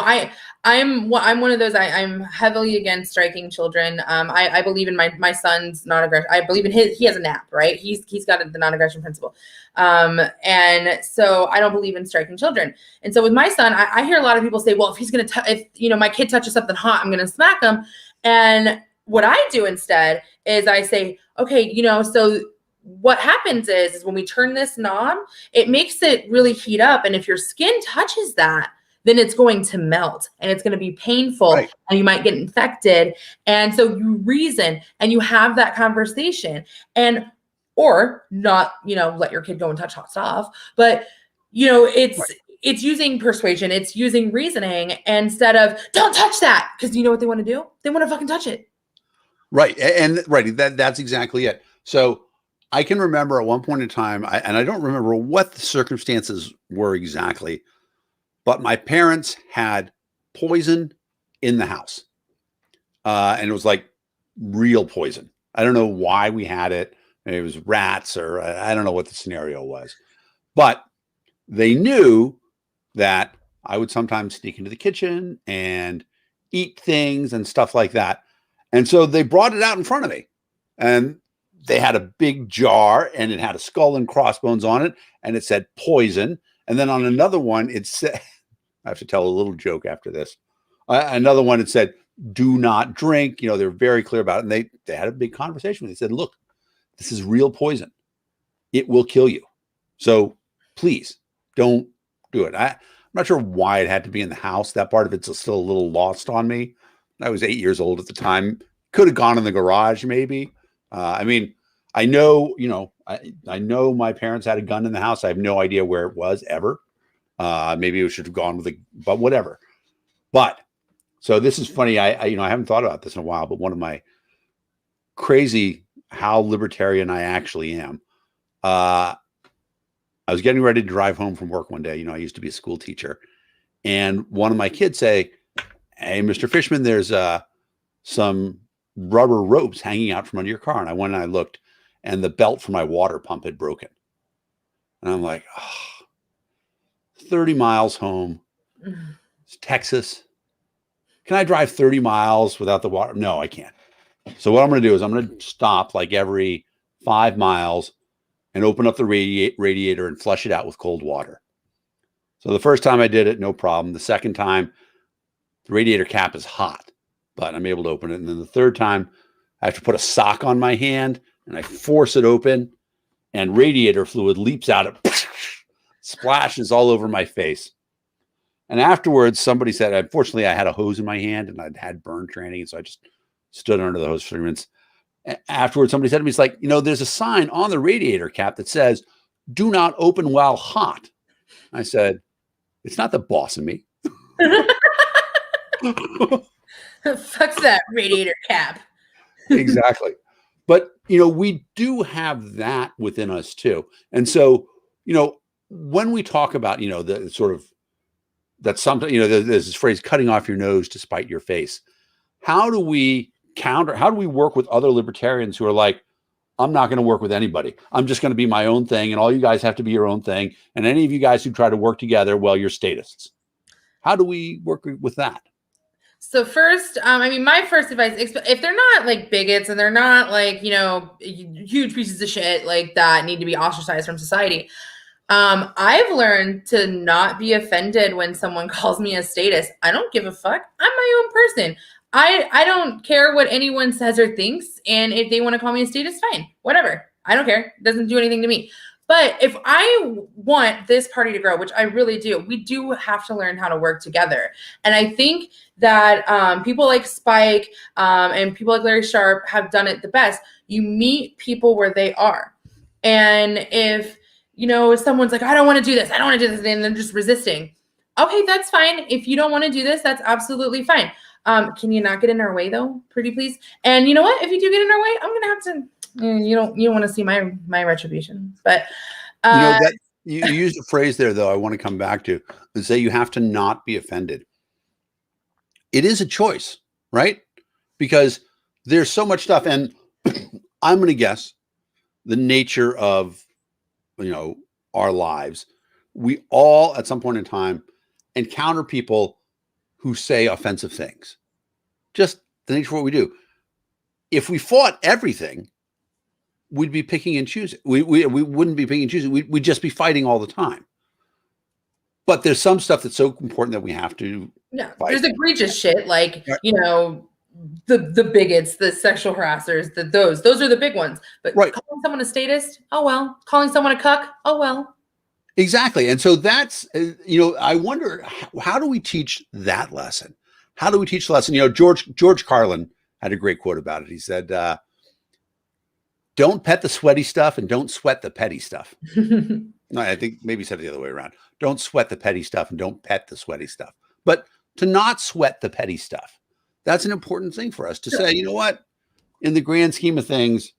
I'm one of those. I'm heavily against striking children. I believe in my son's non-aggression. I believe in he has a NAP, right? He's got the non-aggression principle. And so I don't believe in striking children. And so with my son, I hear a lot of people say, well, if he's if my kid touches something hot, I'm gonna smack him. And what I do instead is I say, okay, so what happens is when we turn this knob, it makes it really heat up. And if your skin touches that, then it's going to melt and it's going to be painful, Right. and you might get infected. And so you reason and you have that conversation, or not, let your kid go and touch hot stuff. But, Right. it's using persuasion, it's using reasoning instead of don't touch that. Because you know what they want to do? They want to fucking touch it. Right. And right. That's exactly it. So I can remember at one point in time, and I don't remember what the circumstances were exactly, but my parents had poison in the house. And it was like real poison. I don't know why we had it. Maybe it was rats, or I don't know what the scenario was. But they knew that I would sometimes sneak into the kitchen and eat things and stuff like that. And so they brought it out in front of me. And they had a big jar, and it had a skull and crossbones on it, and it said poison. And then on another one, it said, I have to tell a little joke after this. Another one, it said, do not drink. They're very clear about it. And they had a big conversation. They said, look, this is real poison. It will kill you. So please don't do it. I'm not sure why it had to be in the house. That part of it's still a little lost on me. I was 8 years old at the time. Could have gone in the garage, maybe. I mean, I know, I know my parents had a gun in the house. I have no idea where it was ever. Maybe it should have gone with but whatever. But so this is funny. I haven't thought about this in a while, but one of my crazy how libertarian I actually am. I was getting ready to drive home from work one day. I used to be a school teacher, and one of my kids say, hey, Mr. Fishman, there's some rubber ropes hanging out from under your car. And I went and I looked, and the belt for my water pump had broken. And I'm like, 30 miles home. It's Texas. Can I drive 30 miles without the water? No, I can't. So what I'm going to do is I'm going to stop like every 5 miles and open up the radiator and flush it out with cold water. So the first time I did it, no problem. The second time, the radiator cap is hot, but I'm able to open it. And then the third time, I have to put a sock on my hand and I force it open, and radiator fluid leaps out. It splashes all over my face. And afterwards, somebody said, unfortunately, I had a hose in my hand and I'd had burn training. And so I just stood under the hose for 3 minutes. Afterwards, somebody said to me, it's like, there's a sign on the radiator cap that says, do not open while hot. I said, it's not the boss of me. Fuck that radiator cap. Exactly. But, we do have that within us too. And so, when we talk about, the sort of, that something, there's this phrase, cutting off your nose to spite your face. How do we work with other libertarians who are like, I'm not going to work with anybody. I'm just going to be my own thing. And all you guys have to be your own thing. And any of you guys who try to work together, well, you're statists. How do we work with that? So first, my first advice, if they're not like bigots and they're not like, huge pieces of shit like that need to be ostracized from society, I've learned to not be offended when someone calls me a statist. I don't give a fuck. I'm my own person. I don't care what anyone says or thinks. And if they want to call me a statist, fine, whatever. I don't care. It doesn't do anything to me. But if I want this party to grow, which I really do, we do have to learn how to work together. And I think that people like Spike and people like Larry Sharp have done it the best. You meet people where they are. And if someone's like, I don't want to do this, and they're just resisting. Okay, that's fine. If you don't want to do this, that's absolutely fine. Can you not get in our way though, pretty please? And you know what? If you do get in our way, I'm gonna have to. You don't want to see my retribution, but that you used a phrase there though. I want to come back to and say you have to not be offended. It is a choice, right? Because there's so much stuff, and I'm going to guess the nature of our lives. We all at some point in time encounter people who say offensive things. Just the nature of what we do. If we fought everything, we'd be picking and choosing. We wouldn't be picking and choosing. We'd just be fighting all the time. But there's some stuff that's so important that we have to. Yeah, there's egregious shit like, the bigots, the sexual harassers, those are the big ones. But calling someone a statist, oh well. Calling someone a cuck, oh well. Exactly. And so that's, I wonder, how do we teach that lesson? How do we teach the lesson? George Carlin had a great quote about it. He said, don't pet the sweaty stuff and don't sweat the petty stuff. No, I think maybe he said it the other way around. Don't sweat the petty stuff and don't pet the sweaty stuff. But to not sweat the petty stuff, that's an important thing for us to say, you know what? In the grand scheme of things,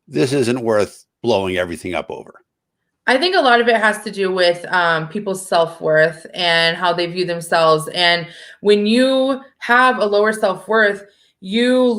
this isn't worth blowing everything up over. I think a lot of it has to do with people's self-worth and how they view themselves. And when you have a lower self-worth, you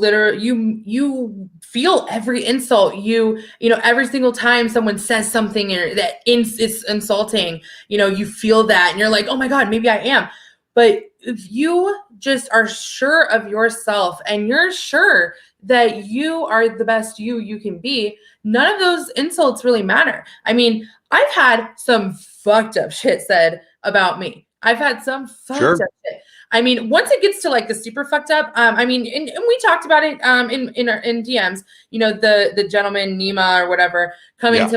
feel every insult. Every single time someone says something that is insulting, you feel that and you're like, oh my God, maybe I am. But if you just are sure of yourself and you're sure that you are the best you can be, none of those insults really matter. I mean, I've had some fucked up shit said about me. I've had some fucked up shit. I mean, once it gets to like the super fucked up, and we talked about it in DMs, the gentleman Nima or whatever coming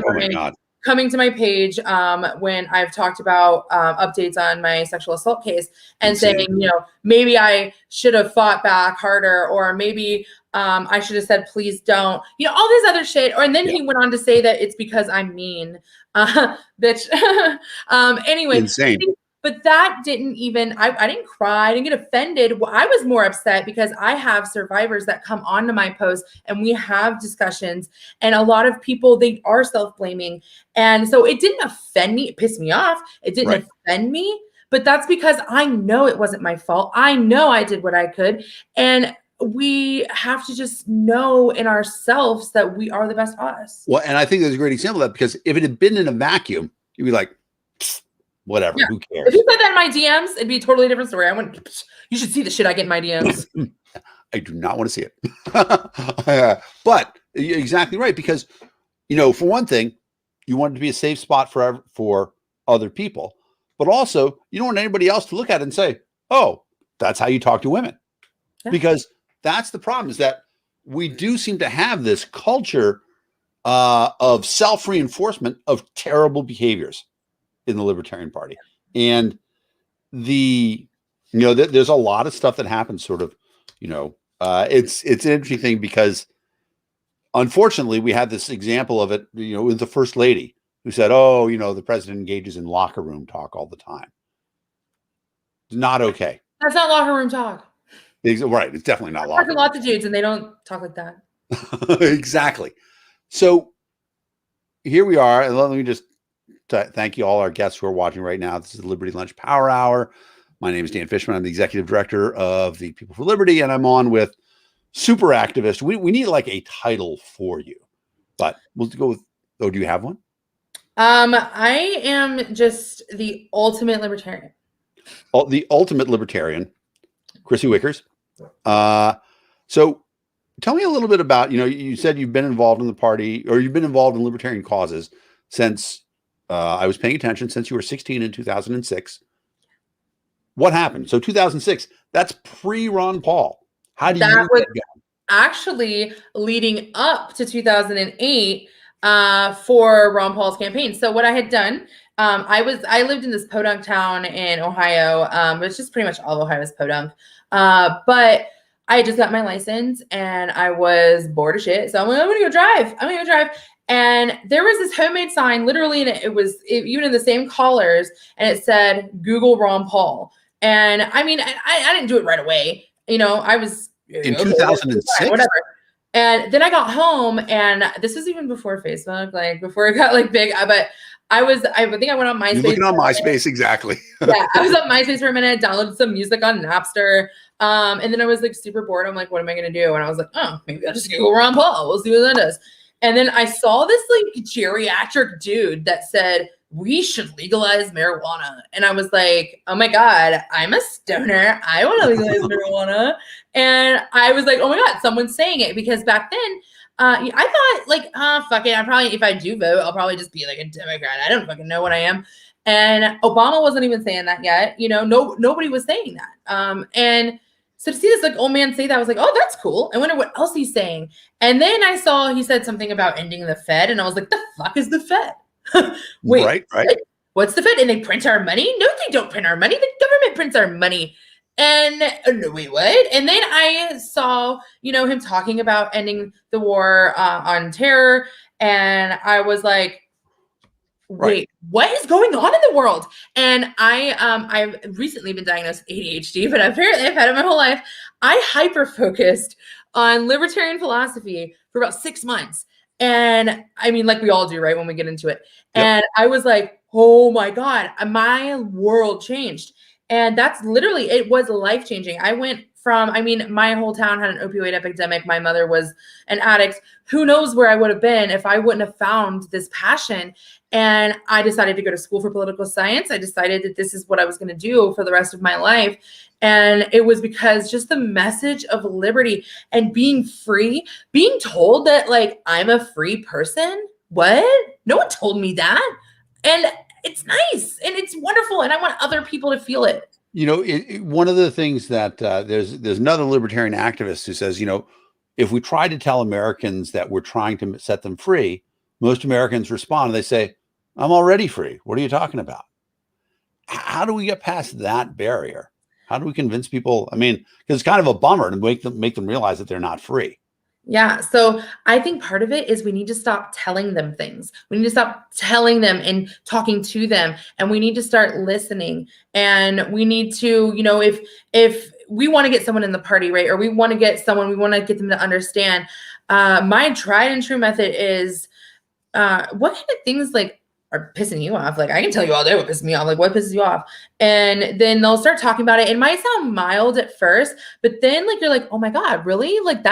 to my page when I've talked about updates on my sexual assault case and saying, maybe I should have fought back harder, or maybe I should have said, please don't, all this other shit. And then he went on to say that it's because I'm mean, bitch. Anyway, insane. But that didn't even, I didn't cry. I didn't get offended. I was more upset because I have survivors that come onto my post and we have discussions, and a lot of people, they are self-blaming. And so it didn't offend me. It pissed me off. It didn't offend me, but that's because I know it wasn't my fault. I know I did what I could. And we have to just know in ourselves that we are the best us. Well, and I think there's a great example of that, because if it had been in a vacuum, you'd be like, whatever, who cares? If you said that in my DMs, it'd be a totally different story. I wouldn't, you should see the shit I get in my DMs. I do not want to see it. But you're exactly right, because, for one thing, you want it to be a safe spot for other people, but also you don't want anybody else to look at it and say, oh, that's how you talk to women. Yeah. Because that's the problem, is that we do seem to have this culture of self-reinforcement of terrible behaviors in the Libertarian Party. And there's a lot of stuff that happens sort of, it's an interesting thing, because unfortunately we had this example of it, with the First Lady who said, oh, the president engages in locker room talk all the time. It's not okay. That's not locker room talk. Right. It's definitely not locker room. Lots of dudes and they don't talk like that. Exactly. So here we are. And let me just thank you all our guests who are watching right now. This is the Liberty Lunch Power Hour. My name is Dan Fishman. I'm the executive director of the People for Liberty, and I'm on with super activist. We need like a title for you, but we'll go with, do you have one? I am just the ultimate libertarian. The ultimate libertarian, Kryssi Wichers. So tell me a little bit about, you said you've been involved in the party, or you've been involved in libertarian causes since I was paying attention, since you were 16 in 2006. What happened? So 2006, that's pre-Ron Paul. How do you get going? Actually leading up to 2008 for Ron Paul's campaign. So what I had done, I lived in this podunk town in Ohio, which is pretty much all Ohio is podunk. But I just got my license and I was bored of shit. So I'm like, I'm gonna go drive. And there was this homemade sign, literally, and it was even in the same colors, and it said Google Ron Paul. And I mean, I didn't do it right away. I was in 2006, whatever. And then I got home, and this was even before Facebook, like before it got like big. But I think I went on MySpace. You're looking on MySpace, exactly. Yeah, I was on MySpace for a minute, downloaded some music on Napster. And then I was like super bored. I'm like, what am I gonna do? And I was like, oh, maybe I'll just Google Ron Paul. We'll see what that does. And then I saw this like geriatric dude that said we should legalize marijuana. And I was like, oh my God, I'm a stoner. I want to legalize marijuana. And I was like, oh my God, someone's saying it. Because back then, I thought like, fuck it. I probably, if I do vote, I'll probably just be like a Democrat. I don't fucking know what I am. And Obama wasn't even saying that yet. Nobody was saying that. And so to see this like old man say that, I was like, oh, that's cool. I wonder what else he's saying. And then I saw he said something about ending the Fed, and I was like, the fuck is the Fed? Wait, right. what's the Fed? And they print our money? No, they don't print our money. The government prints our money. And wait, what? And then I saw, him talking about ending the war on terror, and I was like, wait, what is going on in the world? And I've recently been diagnosed with ADHD, but apparently I've had it my whole life. I hyper-focused on libertarian philosophy for about 6 months. And I mean, like we all do, right, when we get into it. Yep. And I was like, oh my God, my world changed. And that's literally, it was life-changing. I went from, my whole town had an opioid epidemic. My mother was an addict. Who knows where I would have been if I wouldn't have found this passion. And I decided to go to school for political science. I decided that this is what I was going to do for the rest of my life. And it was because just the message of liberty and being free, being told that like, I'm a free person. What? No one told me that. And it's nice and it's wonderful. And I want other people to feel it. One of the things that there's another libertarian activist who says, if we try to tell Americans that we're trying to set them free, most Americans respond and they say, I'm already free. What are you talking about? How do we get past that barrier? How do we convince people? Because it's kind of a bummer to make them realize that they're not free. Yeah. So I think part of it is we need to stop telling them things. We need to stop telling them and talking to them, and we need to start listening. And we need to, if we want to get someone in the party, right, or we want to get them to understand, my tried and true method is, what kind of things like are pissing you off? Like, I can tell you all day what pisses me off. Like, what pisses you off? And then they'll start talking about it. It might sound mild at first, but then like, you're like, oh my God, really? Like,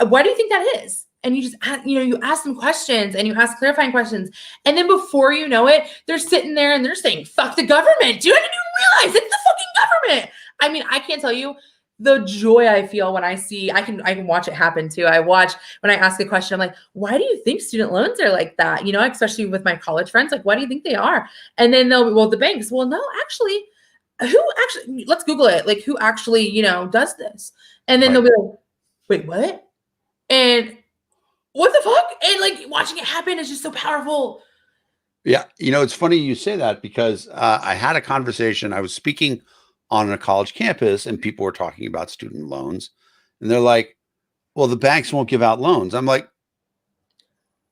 why do you think that is? And you just, you ask them questions and you ask clarifying questions. And then before you know it, they're sitting there and they're saying, fuck the government. Dude, I didn't even realize it's the fucking government. I can't tell you the joy I feel when I see, I can watch it happen too. I watch when I ask a question, I'm like, why do you think student loans are like that? Especially with my college friends, like, why do you think they are? And then they'll be, well, the banks, well, no, actually, let's Google it. Like, who actually, does this? And then they'll be like, wait, what? And what the fuck? And like watching it happen is just so powerful. Yeah. It's funny you say that because I had a conversation. I was speaking on a college campus and people were talking about student loans and they're like, well, the banks won't give out loans. I'm like,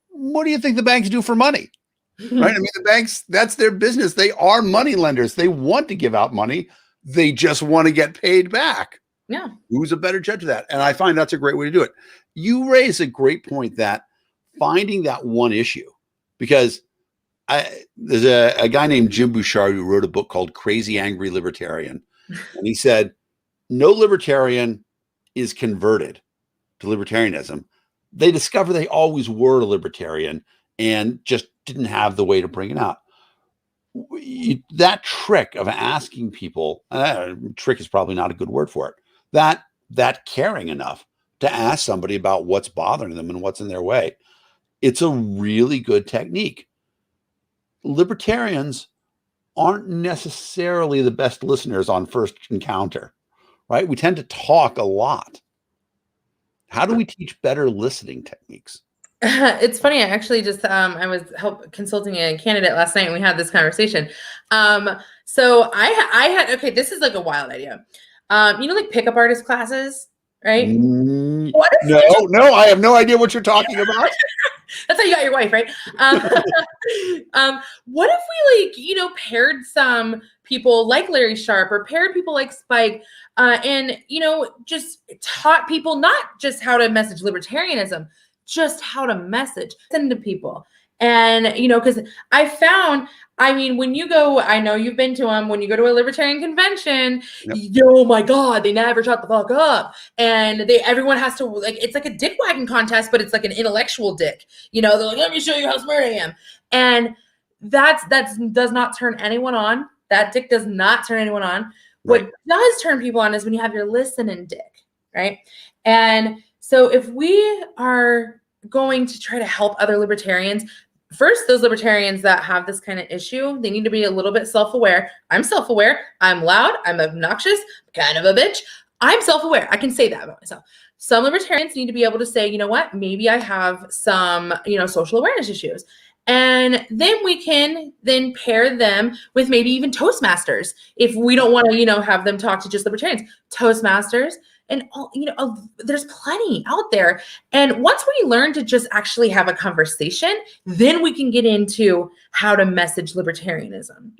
what do you think the banks do for money? Right. The banks, that's their business. They are money lenders. They want to give out money. They just want to get paid back. Yeah. Who's a better judge of that? And I find that's a great way to do it. You raise a great point that finding that one issue, because there's a guy named Jim Bouchard who wrote a book called Crazy Angry Libertarian. And he said, no libertarian is converted to libertarianism. They discover they always were a libertarian and just didn't have the way to bring it out. That trick of asking people, trick is probably not a good word for it, that caring enough to ask somebody about what's bothering them and what's in their way. It's a really good technique. Libertarians aren't necessarily the best listeners on first encounter, right? We tend to talk a lot. How do we teach better listening techniques? It's funny. I actually just, I was consulting a candidate last night and we had this conversation. So I had, okay, this is like a wild idea. Like pickup artist classes, right? No, I have no idea what you're talking about. That's how you got your wife, right? What if we paired some people like Larry Sharp or paired people like Spike and, just taught people not just how to message libertarianism, just how to message, send to people. And, because I found, when you go, I know you've been to them, when you go to a libertarian convention, oh my God, they never shut the fuck up. And everyone has to, it's like a dick wagging contest, but it's like an intellectual dick. They're like, let me show you how smart I am. And that does not turn anyone on. That dick does not turn anyone on. Right. What does turn people on is when you have your listening dick, right? And so if we are going to try to help other libertarians, first, those libertarians that have this kind of issue, they need to be a little bit self-aware. I'm self-aware. I'm loud. I'm obnoxious, kind of a bitch. I'm self-aware. I can say that about myself. Some libertarians need to be able to say, you know what, maybe I have some, social awareness issues. And then we can then pair them with maybe even Toastmasters. If we don't want to, have them talk to just libertarians, Toastmasters, and there's plenty out there. And once we learn to just actually have a conversation, then we can get into how to message libertarianism.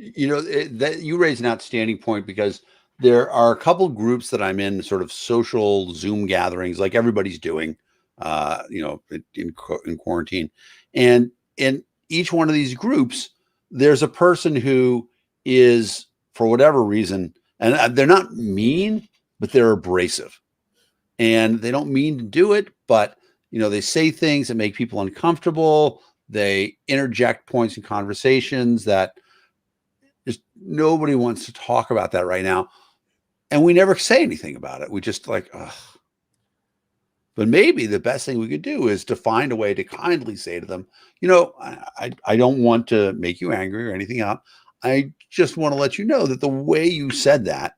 That you raise an outstanding point, because there are a couple groups that I'm in, sort of social Zoom gatherings, like everybody's doing, in quarantine. And in each one of these groups, there's a person who is, for whatever reason, and they're not mean, but they're abrasive, and they don't mean to do it, but they say things that make people uncomfortable. They interject points in conversations that just nobody wants to talk about that right now. And we never say anything about it. We just like, ugh. But maybe the best thing we could do is to find a way to kindly say to them, I don't want to make you angry or anything else. I just want to let you know that the way you said that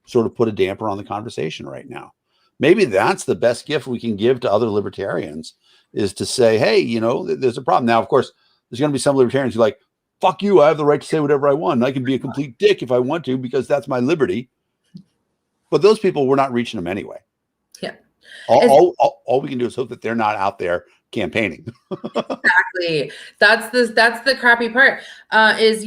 sort of put a damper on the conversation right now. Maybe that's the best gift we can give to other libertarians, is to say, hey, there's a problem. Now, of course, there's going to be some libertarians who are like, fuck you, I have the right to say whatever I want. And I can be a complete dick if I want to, because that's my liberty. But those people, we're not reaching them anyway. Yeah. All we can do is hope that they're not out there campaigning. Exactly. That's the crappy part. Is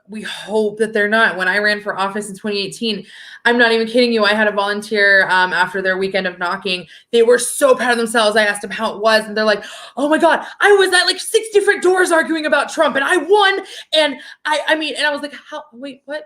we hope that they're not. When I ran for office in 2018, I'm not even kidding you, I had a volunteer after their weekend of knocking. They were so proud of themselves. I asked them how it was, and they're like, oh my God, I was at like 6 different doors arguing about Trump, and I won. And I was like, how? Wait, what?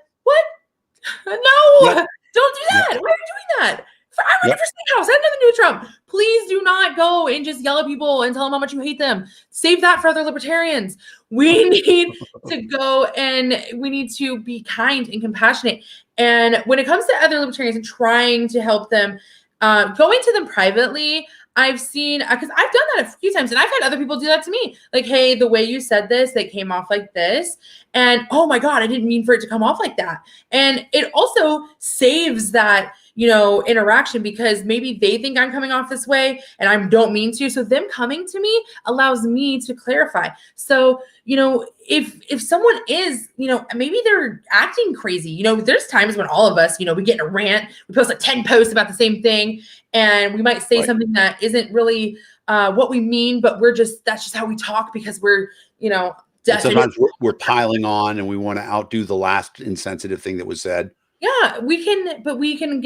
No, Yep. Don't do that. Yep. Why are you doing that? I'm running for state house. I have nothing to do with Trump. Please do not go and just yell at people and tell them how much you hate them. Save that for other libertarians. We need to go, and we need to be kind and compassionate. And when it comes to other libertarians and trying to help them, going to them privately, I've seen, because I've done that a few times, and I've had other people do that to me. Like, hey, the way you said this, that came off like this. And oh my God, I didn't mean for it to come off like that. And it also saves that, interaction, because maybe they think I'm coming off this way and I don't mean to. So them coming to me allows me to clarify. So, if someone is, maybe they're acting crazy, there's times when all of us, we get in a rant, we post like 10 posts about the same thing, and we might say something that isn't really what we mean, but that's just how we talk, because we're, sometimes we're piling on and we want to outdo the last insensitive thing that was said. Yeah, we can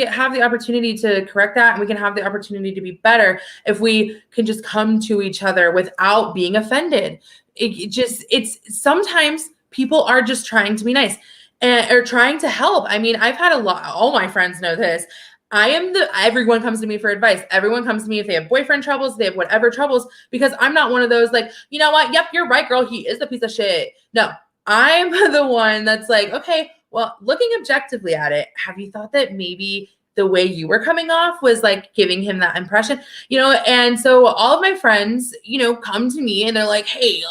have the opportunity to correct that, and we can have the opportunity to be better if we can just come to each other without being offended. It's sometimes people are just trying to be nice or trying to help. I mean, I've had all my friends know this. Everyone comes to me for advice. Everyone comes to me if they have boyfriend troubles, they have whatever troubles, because I'm not one of those like, you know what? Yep, you're right, girl. He is a piece of shit. No, I'm the one that's like, okay, well, looking objectively at it, have you thought that maybe the way you were coming off was like giving him that impression, And so all of my friends, come to me and they're like, hey,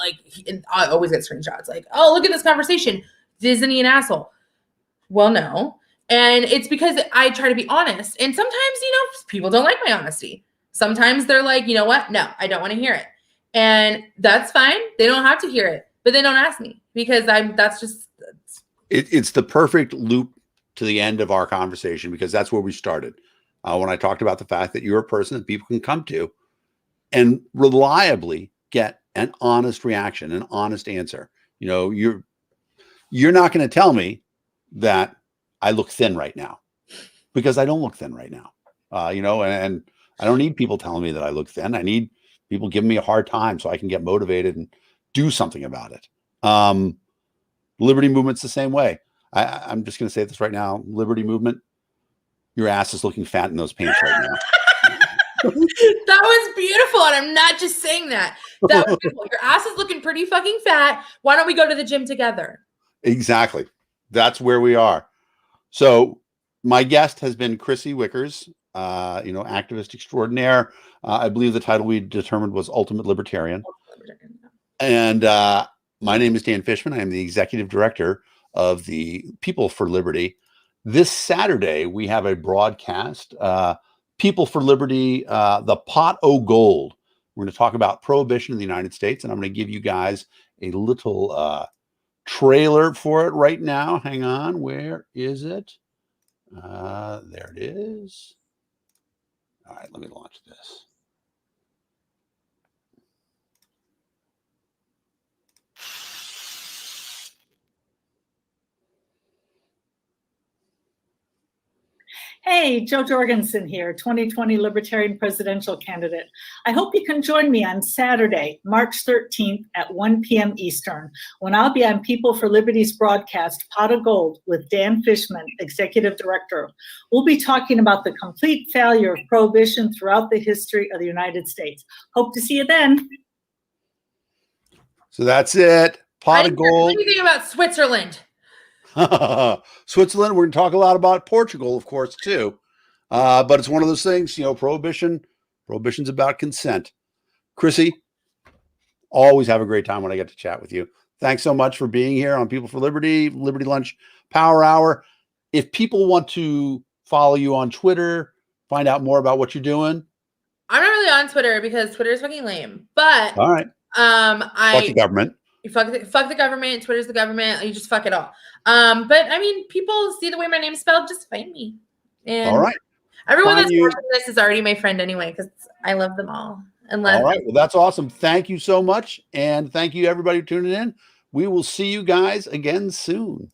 and I always get screenshots like, oh, look at this conversation. Isn't he an asshole? Well, no. And it's because I try to be honest. And sometimes, people don't like my honesty. Sometimes they're like, you know what? No, I don't want to hear it. And that's fine. They don't have to hear it, but they don't ask me, because it's the perfect loop to the end of our conversation, because that's where we started. When I talked about the fact that you're a person that people can come to and reliably get an honest reaction, an honest answer. You're not going to tell me that I look thin right now, because I don't look thin right now. And I don't need people telling me that I look thin. I need people giving me a hard time so I can get motivated and do something about it. Liberty movement's the same way. I'm just going to say this right now. Liberty movement, your ass is looking fat in those pants right now. That was beautiful. And I'm not just saying that. That was beautiful. Your ass is looking pretty fucking fat. Why don't we go to the gym together? Exactly. That's where we are. So my guest has been Kryssi Wichers, activist extraordinaire. I believe the title we determined was Ultimate Libertarian. And my name is Dan Fishman. I am the executive director of the People for Liberty. This Saturday, we have a broadcast, People for Liberty, the Pot o' Gold. We're going to talk about prohibition in the United States, and I'm going to give you guys a little trailer for it right now. Hang on. Where is it? There it is. All right, let me launch this. Hey, Jo Jorgensen here, 2020 Libertarian presidential candidate. I hope you can join me on Saturday, March 13th at 1 p.m. Eastern, when I'll be on People for Liberty's broadcast, Pot of Gold, with Dan Fishman, executive director. We'll be talking about the complete failure of prohibition throughout the history of the United States. Hope to see you then. So that's it. Pot of Gold. What do you think about Switzerland? Switzerland. We're going to talk a lot about Portugal, of course, too. But it's one of those things, prohibition's about consent. Kryssi, always have a great time when I get to chat with you. Thanks so much for being here on People for Liberty, Liberty Lunch Power Hour. If people want to follow you on Twitter, find out more about what you're doing. I'm not really on Twitter because Twitter is fucking lame. But all right. Fuck the government. You fuck the government. Twitter's the government. You just fuck it all. But I mean, people see the way my name's spelled. Just find me. And all right. Everyone that's watching this is already my friend anyway because I love them all. All right. Well, that's awesome. Thank you so much, and thank you everybody for tuning in. We will see you guys again soon.